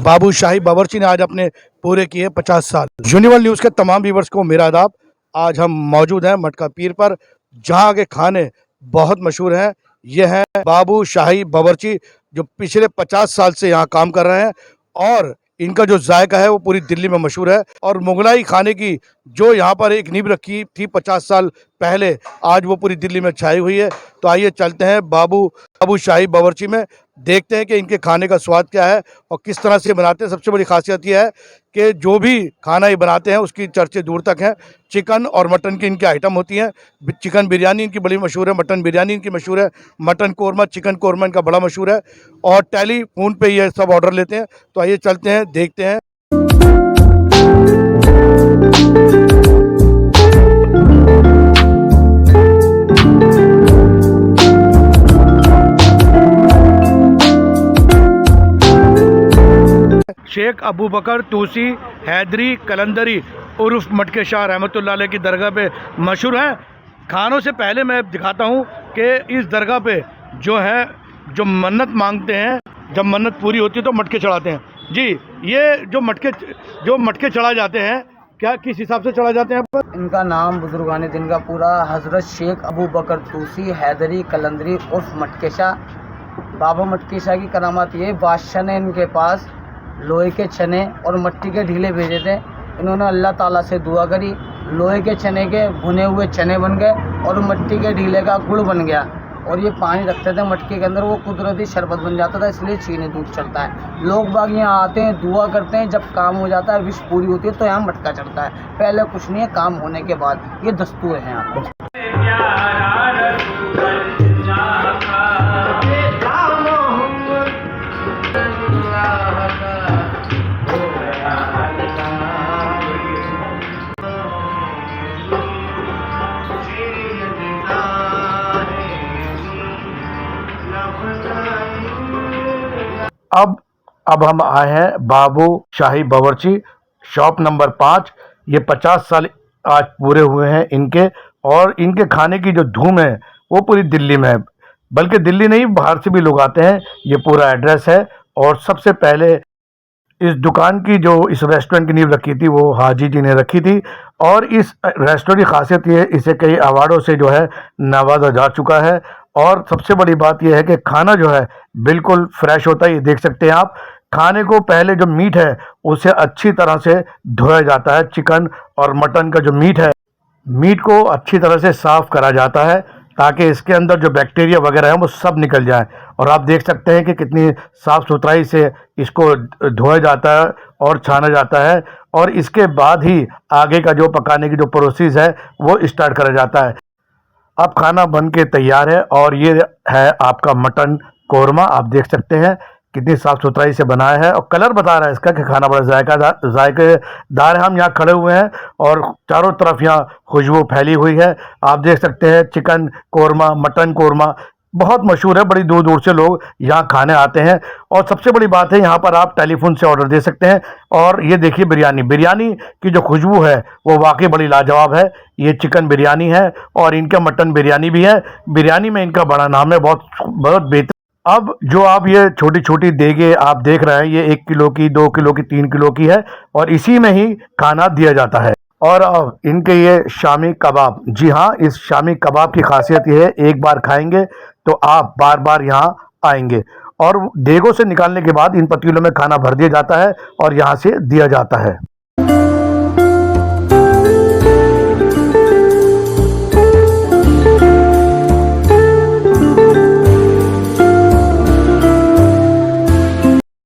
बाबू शाही बावर्ची ने आज अपने पूरे किए 50 साल। यूनिवर्सल न्यूज़ के तमाम व्यूवर्स को मेरा आदाब। आज हम मौजूद हैं मटका पीर पर, जहां के खाने बहुत मशहूर हैं। ये हैं बाबू शाही बावर्ची, जो पिछले 50 साल से यहाँ काम कर रहे हैं और इनका जो जायका है वो पूरी दिल्ली में मशहूर है। और मुगलाई खाने की जो यहाँ पर एक नींव रखी थी 50 साल पहले, आज वो पूरी दिल्ली में छाई हुई है। तो आइए चलते हैं बाबू शाही बावर्ची में, देखते हैं कि इनके खाने का स्वाद क्या है और किस तरह से बनाते हैं। सबसे बड़ी खासियत यह है कि जो भी खाना ये बनाते हैं उसकी चर्चे दूर तक हैं। चिकन और मटन की इनकी आइटम होती हैं। चिकन बिरयानी इनकी बड़ी मशहूर है, मटन बिरयानी इनकी मशहूर है, मटन कौरमा, चिकन कौरमा इनका बड़ा मशहूर है और टेलीफोन पे ये सब ऑर्डर लेते हैं। तो आइए चलते हैं, देखते हैं। शेख अबू बकर तूसी हैदरी कलंदरी उर्फ मटके शाह रहमतुल्लाह अलैह की दरगाह पे मशहूर है। खानों से पहले मैं दिखाता हूँ कि इस दरगाह पे जो है, जो मन्नत मांगते हैं, जब मन्नत पूरी होती है तो मटके चढ़ाते हैं। जी, ये जो मटके चढ़ाए जाते हैं, क्या किस हिसाब से चढ़ाए जाते हैं आप? इनका नाम बुजुर्गान दिन का पूरा हज़रत शेख अबू बकर तूसी हैदरी कलंदरी उर्फ मटके शाह। बाबा मटके शाह की करामात ये, बादशाह ने इनके पास लोहे के छने और मिट्टी के ढीले भेजे थे। इन्होंने अल्लाह ताला से दुआ करी, लोहे के छने के भुने हुए चने बन गए और मिट्टी के ढीले का गुड़ बन गया। और ये पानी रखते थे मटके के अंदर, वो कुदरती शरबत बन जाता था, इसलिए चीनी दूध चलता है। लोग बाग यहाँ आते हैं, दुआ करते हैं, जब काम हो जाता है, विश पूरी होती है तो यहाँ मटका चढ़ता है। पहले कुछ नहीं है, काम होने के बाद ये दस्तूर है यहाँ पर। अब हम आए हैं बाबू शाही बावर्ची, शॉप नंबर 5। ये 50 साल आज पूरे हुए हैं इनके, और इनके खाने की जो धूम है वो पूरी दिल्ली में है। बल्कि दिल्ली नहीं, बाहर से भी लोग आते हैं। ये पूरा एड्रेस है। और सबसे पहले इस दुकान की, जो इस रेस्टोरेंट की नींव रखी थी, वो हाजी जी ने रखी थी। और इस रेस्टोरेंट की खासियत ये, इसे कई अवार्डों से जो है नवाजा जा चुका है। और सबसे बड़ी बात यह है कि खाना जो है बिल्कुल फ्रेश होता है। ये देख सकते हैं आप, खाने को पहले जो मीट है उसे अच्छी तरह से धोया जाता है। चिकन और मटन का जो मीट है, मीट को अच्छी तरह से साफ़ करा जाता है ताकि इसके अंदर जो बैक्टीरिया वगैरह है वो सब निकल जाए। और आप देख सकते हैं कि कितनी साफ़ सुथराई से इसको धोया जाता है और छाना जाता है। और इसके बाद ही आगे का जो पकाने की जो प्रोसेस है वो स्टार्ट करा जाता है। अब खाना बन के तैयार है और ये है आपका मटन कौरमा। आप देख सकते हैं कितनी साफ़ सुथराई से बनाया है और कलर बता रहा है इसका कि खाना बड़ा जायकेदार है। हम यहाँ खड़े हुए हैं और चारों तरफ यहाँ खुशबू फैली हुई है। आप देख सकते हैं चिकन कौरमा, मटन कौरमा बहुत मशहूर है। बड़ी दूर दूर से लोग यहाँ खाने आते हैं। और सबसे बड़ी बात है, यहाँ पर आप टेलीफोन से ऑर्डर दे सकते हैं। और ये देखिए बिरयानी की जो खुशबू है वो वाकई बड़ी लाजवाब है। ये चिकन बिरयानी है और इनका मटन बिरयानी भी है। बिरयानी में इनका बड़ा नाम है, बहुत बहुत बेहतर। अब जो आप ये छोटी छोटी देगे आप देख रहे हैं, ये 1 किलो की, 2 किलो की, 3 किलो की है और इसी में ही खाना दिया जाता है। और अब इनके ये शामी कबाब, जी हाँ, इस शामी कबाब की खासियत ये है, एक बार खाएंगे तो आप बार बार यहाँ आएंगे। और देगों से निकालने के बाद इन पतीलों में खाना भर दिया जाता है और यहाँ से दिया जाता है।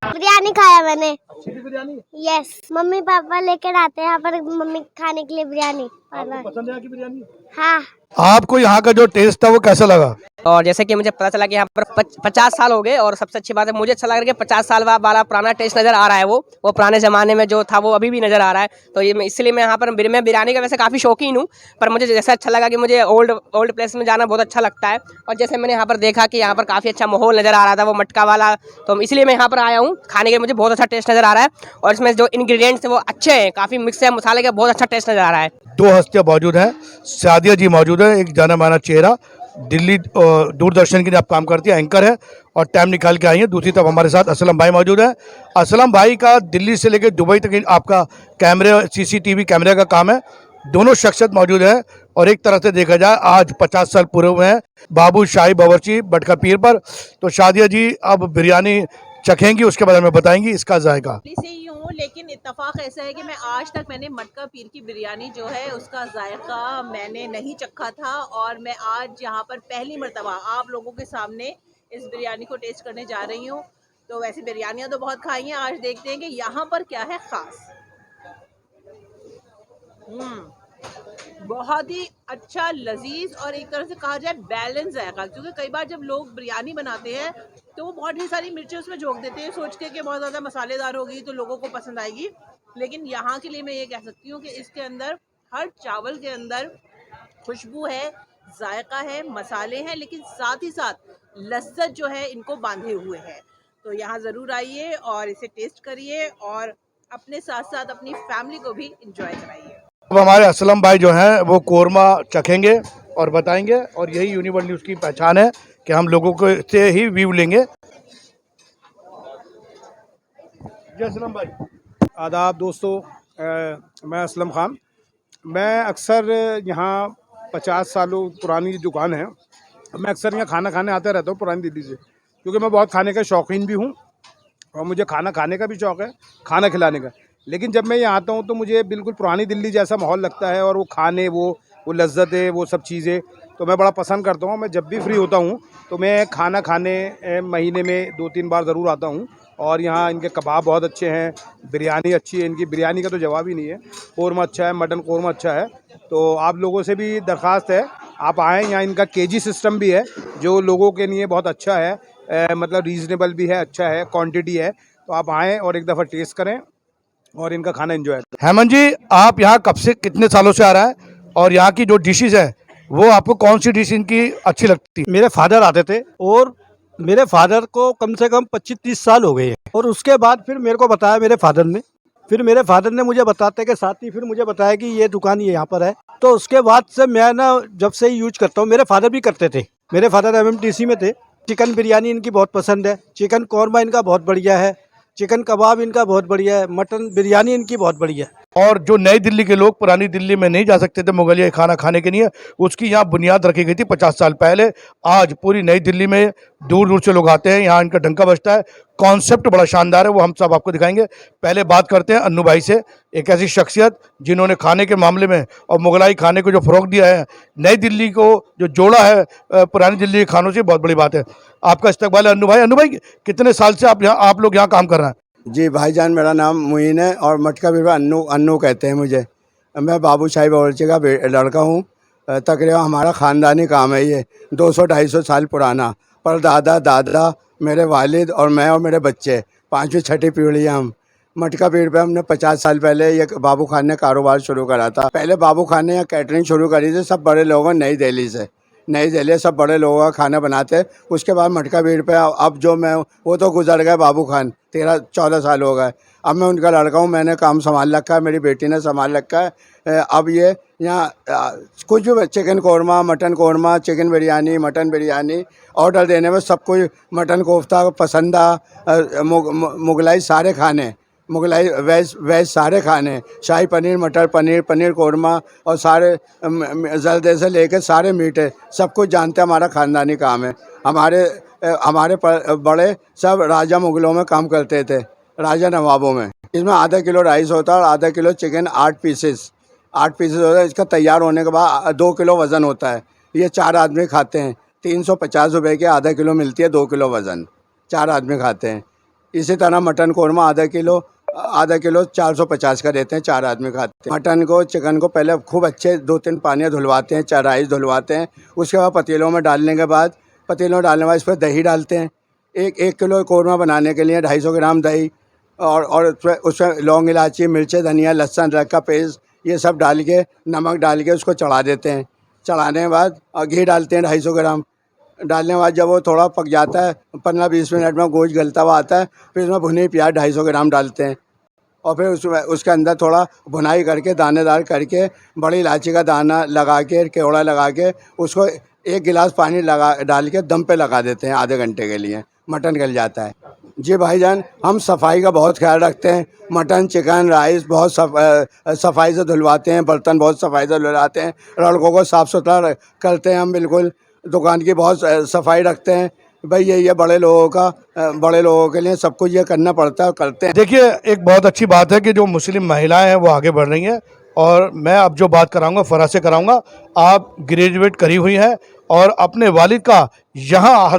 बिरयानी खाया मैंने। बिरयानी? यस, मम्मी पापा लेकर आते हैं यहाँ पर मम्मी खाने के लिए बिरयानी। पसंद है आपकी बिरयानी? हाँ। आपको यहाँ का जो टेस्ट था वो कैसा लगा? और जैसे कि मुझे पता चला कि यहाँ पर 50 साल हो गए, और सबसे अच्छी बात है मुझे अच्छा लग रहा है कि 50 साल वाला पुराना टेस्ट नज़र आ रहा है। वो पुराने ज़माने में जो था वो अभी भी नज़र आ रहा है। तो ये इसलिए मैं यहाँ पर, मैं बिरयानी का वैसे काफ़ी शौकीन हूँ, पर मुझे जैसे अच्छा लगा कि मुझे ओल्ड प्लेस में जाना बहुत अच्छा लगता है। और जैसे मैंने यहाँ पर देखा कि यहाँ पर काफ़ी अच्छा माहौल नज़र आ रहा था, वो मटका वाला, तो इसलिए मैं यहाँ पर आया हूँ खाने के। मुझे बहुत अच्छा टेस्ट नज़र आ रहा है और इसमें जो इंग्रेडिएंट्स हैं वो अच्छे हैं, काफ़ी मिक्स है मसाले का, बहुत अच्छा टेस्ट नज़र आ रहा है। 2 हस्तियाँ मौजूद हैं। सादिया जी मौजूद है, एक जाना माना चेहरा, दिल्ली दूरदर्शन के लिए आप काम करती है, एंकर है और टाइम निकाल के आई हैं। दूसरी तरफ हमारे साथ असलम भाई मौजूद है। असलम भाई का दिल्ली से लेकर दुबई तक आपका कैमरे CCTV कैमरे का काम है। दोनों शख्सियत मौजूद है और एक तरह से देखा जाए आज 50 साल पूरे हुए हैं बाबू शाही बावर्ची बटका पीर पर। तो शादिया जी अब बिरयानी चखेंगी, उसके बारे में बताएंगी इसका जायका। दिल्ली से ही हूँ, लेकिन इत्तेफाक ऐसा है कि मैं आज तक मैंने मटका पीर की बिरयानी जो है उसका जायका मैंने नहीं चखा था, और मैं आज यहाँ पर पहली मर्तबा आप लोगों के सामने इस बिरयानी को टेस्ट करने जा रही हूँ। तो वैसे बिरयानियाँ तो बहुत खाई हैं, आज देखते हैं कि यहाँ पर क्या है ख़ास। बहुत ही अच्छा, लजीज और एक तरह से कहा जाए बैलेंस जाएगा, क्योंकि कई बार जब लोग बिरयानी बनाते हैं तो वो बहुत ढेर सारी मिर्चें उसमें झोंक देते हैं सोच के कि बहुत ज़्यादा मसालेदार होगी तो लोगों को पसंद आएगी। लेकिन यहाँ के लिए मैं ये कह सकती हूँ कि इसके अंदर हर चावल के अंदर खुशबू है, जायका है, मसाले हैं, लेकिन साथ ही साथ लज्जत जो है इनको बांधे हुए है। तो यहाँ ज़रूर आइए और इसे टेस्ट करिए और अपने साथ साथ अपनी फैमिली को भी इंजॉय कराइए। अब हमारे असलम भाई जो हैं वो कोरमा चखेंगे और बताएंगे, और यही यूनिवर्सल न्यूज़ की पहचान है कि हम लोगों को से ही व्यू लेंगे। जी असलम भाई। आदाब दोस्तों, मैं असलम ख़ान। मैं अक्सर यहाँ 50 सालों पुरानी दुकान है, मैं अक्सर यहाँ खाना खाने आता रहता हूँ पुरानी दिल्ली से, क्योंकि मैं बहुत खाने का शौकीन भी हूँ और मुझे खाना खाने का भी शौक़ है, खाना खिलाने का। लेकिन जब मैं यहाँ आता हूँ तो मुझे बिल्कुल पुरानी दिल्ली जैसा माहौल लगता है, और वो खाने वो लज्जतें, वो सब चीज़ें तो मैं बड़ा पसंद करता हूँ। मैं जब भी फ्री होता हूँ तो मैं खाना खाने महीने में 2-3 बार ज़रूर आता हूँ। और यहाँ इनके कबाब बहुत अच्छे हैं, बिरयानी अच्छी है, इनकी बिरयानी का तो जवाब ही नहीं है। कोरमा अच्छा है, मटन कोरमा अच्छा है। तो आप लोगों से भी दरख्वास्त है आप आएँ, यहाँ इनका केजी सिस्टम भी है जो लोगों के लिए बहुत अच्छा है, मतलब रीज़नेबल भी है, अच्छा है, क्वांटिटी है। तो आप आएँ और एक दफ़ा टेस्ट करें और इनका खाना एंजॉय करें। हेमंत जी, आप यहाँ कब से कितने सालों से आ रहा है और यहाँ की जो डिशेज है वो आपको कौन सी डिश इनकी अच्छी लगती है? मेरे फादर आते थे और मेरे फादर को कम से कम 25-30 साल हो गए हैं, और उसके बाद फिर मेरे को बताया मेरे फादर ने, फिर मेरे फादर ने मुझे बताते के साथ ही फिर मुझे बताया कि ये दुकान ये यहाँ पर है। तो उसके बाद से मैं ना जब से ही यूज करता हूँ, मेरे फादर भी करते थे, मेरे फादर MMTC में थे। चिकन बिरयानी इनकी बहुत पसंद है, चिकन कौरमा इनका बहुत बढ़िया है, चिकन कबाब इनका बहुत बढ़िया है, मटन बिरयानी इनकी बहुत बढ़िया है। और जो नई दिल्ली के लोग पुरानी दिल्ली में नहीं जा सकते थे मुगलिया खाना खाने के लिए, उसकी यहाँ बुनियाद रखी गई थी 50 साल पहले। आज पूरी नई दिल्ली में दूर दूर से लोग आते हैं, यहाँ इनका डंका बजता है। कॉन्सेप्ट बड़ा शानदार है, वो हम सब आपको दिखाएंगे। पहले बात करते हैं अन्नू भाई से, एक ऐसी शख्सियत जिन्होंने खाने के मामले में और मुगलाई खाने को जो फ़रोग दिया है, नई दिल्ली को जो जोड़ा है पुरानी दिल्ली के खानों से, बहुत बड़ी बात है। आपका इस्तकबाल है अन्नू भाई। अन्नू भाई, कितने साल से आप लोग यहाँ काम कर रहे हैं? जी भाईजान, मेरा नाम मुइन है और मटका पीर अन्नू कहते हैं मुझे। मैं बाबू शाही बावर्ची का लड़का हूँ। तकरीबन हमारा ख़ानदानी काम है ये, 200-250 साल पुराना। पर दादा मेरे वालिद और मैं और मेरे बच्चे 5वीं-6वीं पीढ़ी हम। मटका पीर पे हमने 50 साल पहले ये बाबू खान ने कारोबार शुरू करा था। पहले बाबू खान ने यहाँ कैटरिंग शुरू करी थी, सब बड़े लोगों नई दिल्ली से, नई दिल्ली सब बड़े लोगों का खाना बनाते। उसके बाद मटका पीर पे अब जो मैं, वो तो गुजर गए बाबू खान, 13-14 साल हो गए। अब मैं उनका लड़का हूँ, मैंने काम संभाल रखा है, मेरी बेटी ने संभाल रखा है। अब ये यहाँ कुछ भी chicken korma, mutton korma, chicken biryani, mutton biryani order देने में सब कुछ, मटन कोफ्ता पसंदा, मुगलाई सारे खाने, मुगलाई वेज सारे खाने, शाही पनीर, मटर पनीर, पनीर कौरमा और सारे जल्दे से लेकर सारे मीठे सब कुछ जानते हैं। हमारा ख़ानदानी काम है। हमारे बड़े सब राजा मुगलों में काम करते थे, राजा नवाबों में। इसमें आधा किलो राइस होता है और आधा किलो चिकन, 8 पीसेस होता है। इसका तैयार होने के बाद 2 किलो वज़न होता है। ये 4 आदमी खाते हैं। 350 रुपये की आधा किलो मिलती है, 2 किलो वज़न, 4 आदमी खाते हैं। इसी तरह मटन कौरमा आधा किलो 450 का देते हैं, 4 आदमी खाते हैं। मटन को, चिकन को पहले खूब अच्छे 2-3 पानी धुलवाते हैं, 4 राइस धुलवाते हैं। उसके बाद पतीलों में डालने के बाद इस पर दही डालते हैं। एक किलो कौरमा बनाने के लिए 250 ग्राम दही और उसमें लौंग, इलायची, मिर्ची, धनिया, लहसुन, अदरक का पेस्ट, ये सब डाल के, नमक डाल के उसको चढ़ा देते हैं। चढ़ाने के बाद घी डालते हैं 250 ग्राम। डालने के बाद जब वो थोड़ा पक जाता है, 15-20 मिनट में गोश्त गलता हुआ आता है, फिर उसमें भुनी प्याज 250 ग्राम डालते हैं और फिर उसके अंदर थोड़ा भुनाई करके, दानेदार करके, बड़ी इलायची का दाना लगा के, केवड़ा लगा के उसको एक गिलास पानी लगा डाल के दम पे लगा देते हैं, आधे घंटे के लिए मटन गल जाता है। जी भाईजान, हम सफाई का बहुत ख्याल रखते हैं। मटन, चिकन, राइस बहुत सफाई से धुलवाते हैं, बर्तन बहुत सफाई से धुलवाते हैं, लड़कों को साफ़ सुथरा करते हैं हम बिल्कुल। दुकान की बहुत सफाई रखते हैं। भाई यही है बड़े लोगों के लिए सब कुछ ये करना पड़ता है और करते हैं। देखिए, एक बहुत अच्छी बात है कि जो मुस्लिम महिलाएं हैं वो आगे बढ़ रही हैं, और मैं अब जो बात कराऊंगा फरा से कराऊंगा। आप ग्रेजुएट करी हुई हैं और अपने वालिद का यहाँ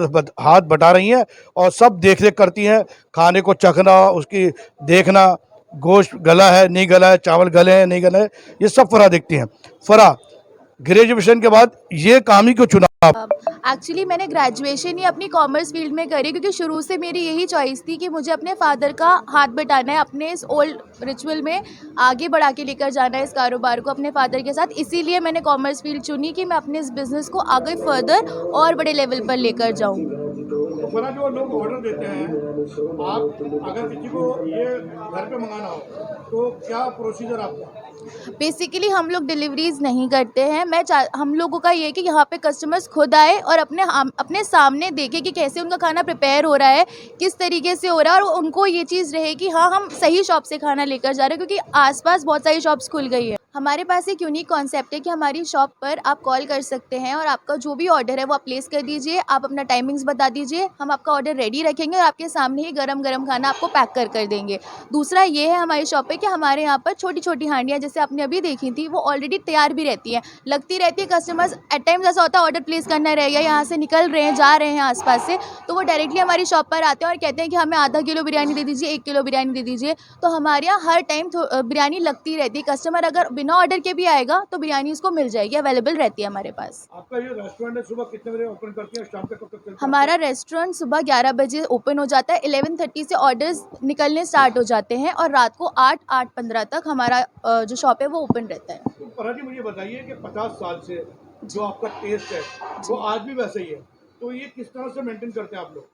हाथ बटा रही हैं और सब देख रेख करती हैं, खाने को चखना, उसकी देखना, गोश्त गला है नहीं गला है, चावल गले हैं नहीं गले हैं, ये सब फरा देखती हैं। फरा, ग्रेजुएशन के बाद ये काम ही क्यों चुना? एक्चुअली मैंने ग्रेजुएशन ही अपनी कॉमर्स फील्ड में करी, क्योंकि शुरू से मेरी यही चॉइस थी कि मुझे अपने फादर का हाथ बटाना है, अपने इस ओल्ड रिचुअल में आगे बढ़ा के लेकर जाना है इस कारोबार को अपने फादर के साथ। इसीलिए मैंने कॉमर्स फील्ड चुनी कि मैं अपने इस बिज़नेस को आगे फर्दर और बड़े लेवल पर लेकर जाऊँ। फरा, जो लोग ऑर्डर देते हैं, आप अगर किसी को ये घर पे मंगाना हो तो क्या प्रोसीजर आपका? बेसिकली हम लोग डिलीवरीज नहीं करते हैं। हम लोगों का ये है कि यहाँ पे कस्टमर्स खुद आए और अपने सामने देखें कि कैसे उनका खाना प्रिपेयर हो रहा है, किस तरीके से हो रहा है, और उनको ये चीज़ रहे कि हाँ हम सही शॉप से खाना लेकर जा रहे हैं, क्योंकि आसपास बहुत सारी शॉप्स खुल गई है। हमारे पास एक यूनिक कॉन्सेप्ट है कि हमारी शॉप पर आप कॉल कर सकते हैं और आपका जो भी ऑर्डर है वो आप प्लेस कर दीजिए, आप अपना टाइमिंग्स बता दीजिए, हम आपका ऑर्डर रेडी रखेंगे और आपके सामने ही गरम गरम खाना आपको पैक कर देंगे। दूसरा ये है हमारी शॉप पे कि हमारे यहाँ पर छोटी छोटी हांडियाँ जैसे आपने अभी देखी थी वो ऑलरेडी तैयार भी रहती हैं, लगती रहती है। कस्टमर्स एट टाइम्स ऐसा होता है ऑर्डर प्लेस करना रह गया, यहाँ से निकल रहे हैं, जा रहे हैं आसपास से, तो वो डायरेक्टली हमारी शॉप पर आते हैं और कहते हैं कि हमें आधा किलो बिरयानी दे दीजिए, 1 किलो बिरयानी दे दीजिए। तो हमारे यहाँ हर टाइम बिरयानी लगती रहती है। कस्टमर अगर बिना ऑर्डर के भी आएगा तो बिरयानी उसको मिल जाएगी, अवेलेबल रहती है हमारे पास। आपका ये रेस्टोरेंट है, सुबह कितने बजे ओपन करती है, शाम तक कब तक चलता है? हमारा रेस्टोरेंट सुबह 11 बजे ओपन हो जाता है, 11:30 से ऑर्डर्स निकलने स्टार्ट हो जाते हैं और रात को 8-8:15 तक हमारा जो शॉप है वो ओपन रहता है। तो फरा जी, मुझे बताइए कि 50 साल से जो आपका टेस्ट है वो आज भी वैसे ही है, तो ये किस तरह से मेंटेन करते हैं आप लोग?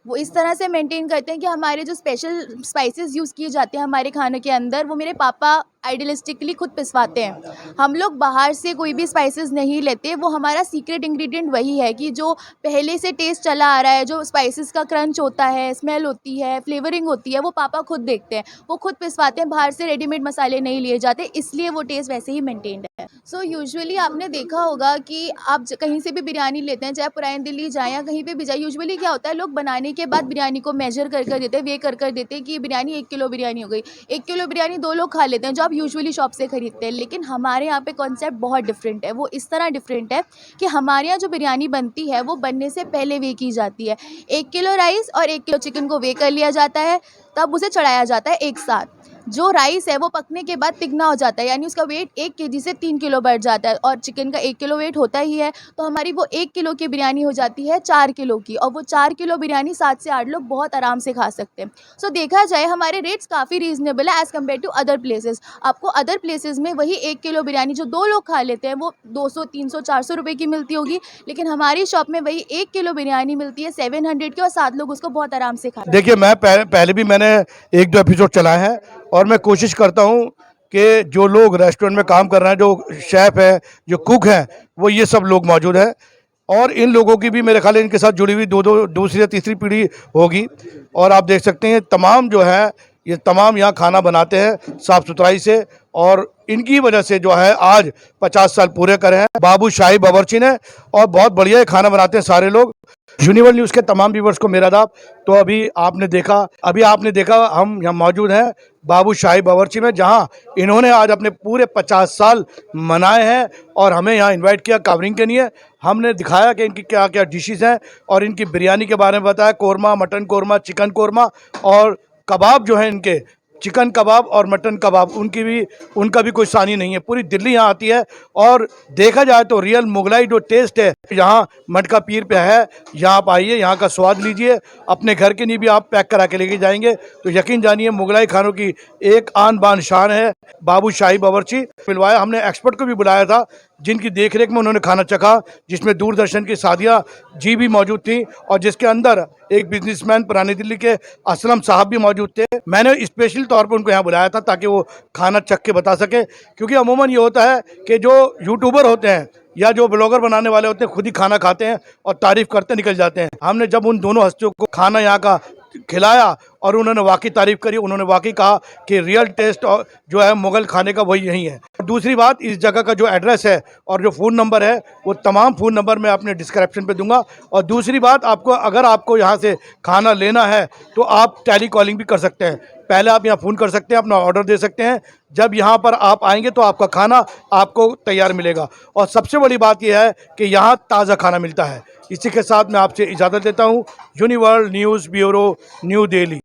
वो इस तरह से मेंटेन करते हैं कि हमारे जो स्पेशल स्पाइसेस यूज़ किए जाते हैं हमारे खाने के अंदर, वो मेरे पापा आइडियलिस्टिकली खुद पिसवाते हैं। हम लोग बाहर से कोई भी स्पाइसेस नहीं लेते, वो हमारा सीक्रेट इंग्रेडिएंट वही है कि जो पहले से टेस्ट चला आ रहा है, जो स्पाइसेस का क्रंच होता है, स्मेल होती है, फ्लेवरिंग होती है, वो पापा खुद देखते हैं, वो खुद पिसवाते हैं। बाहर से रेडीमेड मसाले नहीं लिए जाते, इसलिए वो टेस्ट वैसे ही मेंटेन्ड है। सो यूजुअली आपने देखा होगा कि आप कहीं से भी बिरयानी लेते हैं, चाहे पुरानी दिल्ली जाएँ या कहीं पर भी जाए, यूजुअली क्या होता है, लोग बनाने के बाद बिरयानी को मेजर कर देते हैं, वे कर देते हैं कि बिरयानी 1 किलो बिरयानी हो गई। 1 किलो बिरयानी 2 लोग खा लेते हैं, जो आप यूजुअली शॉप से खरीदते हैं। लेकिन हमारे यहाँ पे कॉन्सेप्ट बहुत डिफरेंट है। वो इस तरह डिफरेंट है कि हमारे यहाँ जो बिरयानी बनती है वो बनने से पहले वे की जाती है। 1 किलो राइस और 1 किलो चिकन को वे कर लिया जाता है, तब उसे चढ़ाया जाता है एक साथ। जो राइस है वो पकने के बाद तिगना हो जाता है, यानी उसका वेट 1 केजी से 3 किलो बढ़ जाता है, और चिकन का 1 किलो वेट होता ही है, तो हमारी वो 1 किलो की बिरयानी हो जाती है 4 किलो की, और वो 4 किलो बिरयानी 7 से 8 लोग बहुत आराम से खा सकते हैं। सो देखा जाए हमारे रेट्स काफ़ी रीजनेबल है as compare to other places. आपको अदर प्लेसेस में वही 1 किलो बिरयानी जो 2 लोग खा लेते हैं वो 200, 300, 400 रुपये की मिलती होगी, लेकिन हमारी शॉप में वही 1 किलो बिरयानी मिलती है 700 की, और 7 लोग उसको बहुत आराम से खा। देखिए, मैं पहले भी मैंने 1-2 एपिसोड चलाए हैं, और मैं कोशिश करता हूं कि जो लोग रेस्टोरेंट में काम कर रहे हैं, जो शेफ़ है, जो कुक हैं, वो ये सब लोग मौजूद हैं, और इन लोगों की भी मेरे ख्याल है इनके साथ जुड़ी हुई दूसरी या तीसरी पीढ़ी होगी। और आप देख सकते हैं तमाम जो है ये तमाम यहाँ खाना बनाते हैं साफ़ सुथराई से, और इनकी वजह से जो है आज 50 साल पूरे करे हैं बाबू शाही बावर्ची ने, और बहुत बढ़िया खाना बनाते हैं सारे लोग। यूनिवर्सल न्यूज़ के तमाम व्यूवर्स को मेरा आदाब। तो अभी आपने देखा हम यहाँ मौजूद हैं बाबू शाही बावर्ची में, जहाँ इन्होंने आज अपने पूरे 50 साल मनाए हैं और हमें यहाँ इनवाइट किया कवरिंग के लिए। हमने दिखाया कि इनकी क्या क्या डिशेज़ हैं और इनकी बिरयानी के बारे में बताया, कोरमा, मटन कोरमा, चिकन कोरमा, और कबाब जो है इनके चिकन कबाब और मटन कबाब, उनका भी कोई सानी नहीं है। पूरी दिल्ली यहाँ आती है, और देखा जाए तो रियल मुगलाई जो टेस्ट है यहाँ मटका पीर पे है। यहाँ आप आइए, यहाँ का स्वाद लीजिए, अपने घर के लिए भी आप पैक करा के लेके जाएंगे तो यकीन जानिए मुगलाई खानों की एक आन बान शान है बाबू शाही बावर्ची। मिलवाया, हमने एक्सपर्ट को भी बुलाया था जिनकी देखरेख में उन्होंने खाना चखा, जिसमें दूरदर्शन की सादिया जी भी मौजूद थी, और जिसके अंदर एक बिजनेसमैन पुरानी दिल्ली के असलम साहब भी मौजूद थे। मैंने स्पेशल तौर पर उनको यहाँ बुलाया था ताकि वो खाना चख के बता सके, क्योंकि अमूमन ये होता है कि जो यूट्यूबर होते हैं या जो ब्लॉगर बनाने वाले होते हैं खुद ही खाना खाते हैं और तारीफ करते निकल जाते हैं। हमने जब उन दोनों हस्तियों को खाना यहाँ का खिलाया और उन्होंने वाकई तारीफ करी, उन्होंने वाकई कहा कि रियल टेस्ट जो है मुग़ल खाने का वही यही है। दूसरी बात, इस जगह का जो एड्रेस है और जो फ़ोन नंबर है वो तमाम फ़ोन नंबर मैं अपने डिस्क्रिप्शन पे दूंगा। और दूसरी बात, आपको अगर आपको यहाँ से खाना लेना है तो आप टेली कॉलिंग भी कर सकते हैं। पहले आप यहाँ फ़ोन कर सकते हैं, अपना ऑर्डर दे सकते हैं। जब यहाँ पर आप आएंगे तो आपका खाना आपको तैयार मिलेगा। और सबसे बड़ी बात यह है कि यहाँ ताज़ा खाना मिलता है। इसी के साथ मैं आपसे इजाज़त लेता हूँ। यूनिवर्ल्ड न्यूज़ ब्यूरो, न्यू दिल्ली।